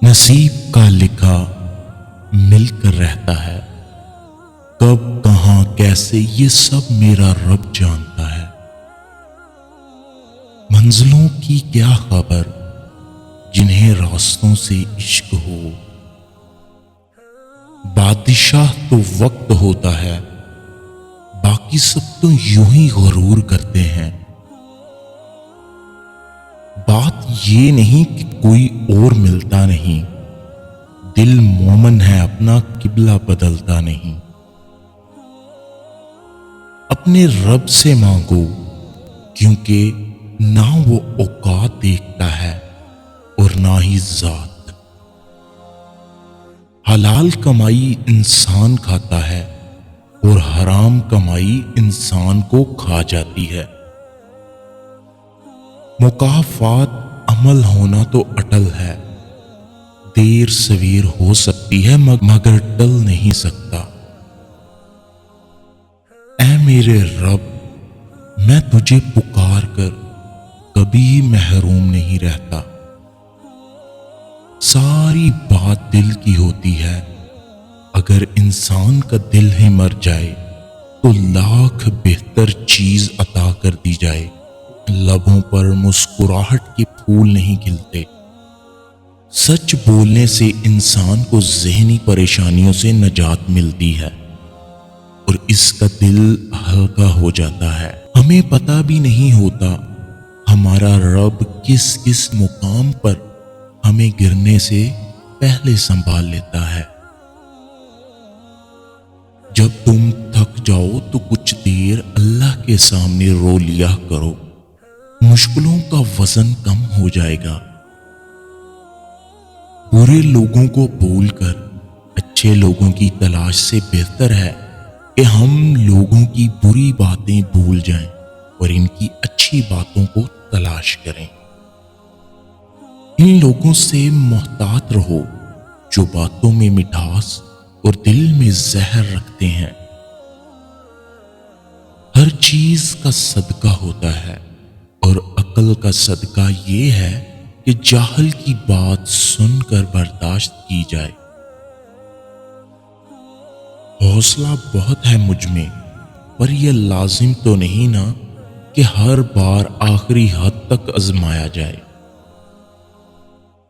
نصیب کا لکھا مل کر رہتا ہے، کب کہاں کیسے یہ سب میرا رب جانتا ہے۔ منزلوں کی کیا خبر جنہیں راستوں سے عشق ہو، بادشاہ تو وقت ہوتا ہے، باقی سب تو یوں ہی غرور کرتے ہیں۔ بات یہ نہیں کہ کوئی اور ملتا نہیں، دل مومن ہے اپنا قبلہ بدلتا نہیں۔ اپنے رب سے مانگو کیونکہ نہ وہ اوقات دیکھتا ہے اور نہ ہی ذات۔ حلال کمائی انسان کھاتا ہے اور حرام کمائی انسان کو کھا جاتی ہے۔ مکافات عمل ہونا تو اٹل ہے، دیر سویر ہو سکتی ہے مگر ٹل نہیں سکتا۔ اے میرے رب، میں تجھے پکار کر کبھی محروم نہیں رہتا۔ ساری بات دل کی ہوتی ہے، اگر انسان کا دل ہی مر جائے تو لاکھ بہتر چیز عطا کر دی جائے، لبوں پر مسکراہٹ کے پھول نہیں کھلتے۔ سچ بولنے سے انسان کو ذہنی پریشانیوں سے نجات ملتی ہے اور اس کا دل ہلکا ہو جاتا ہے۔ ہمیں پتہ بھی نہیں ہوتا ہمارا رب کس کس مقام پر ہمیں گرنے سے پہلے سنبھال لیتا ہے۔ جب تم تھک جاؤ تو کچھ دیر اللہ کے سامنے رو لیا کرو، مشکلوں کا وزن کم ہو جائے گا۔ برے لوگوں کو بھول کر اچھے لوگوں کی تلاش سے بہتر ہے کہ ہم لوگوں کی بری باتیں بھول جائیں اور ان کی اچھی باتوں کو تلاش کریں۔ ان لوگوں سے محتاط رہو جو باتوں میں مٹھاس اور دل میں زہر رکھتے ہیں۔ ہر چیز کا صدقہ ہوتا ہے اور عقل کا صدقہ یہ ہے کہ جاہل کی بات سن کر برداشت کی جائے۔ حوصلہ بہت ہے مجھ میں، پر یہ لازم تو نہیں نا کہ ہر بار آخری حد تک آزمایا جائے۔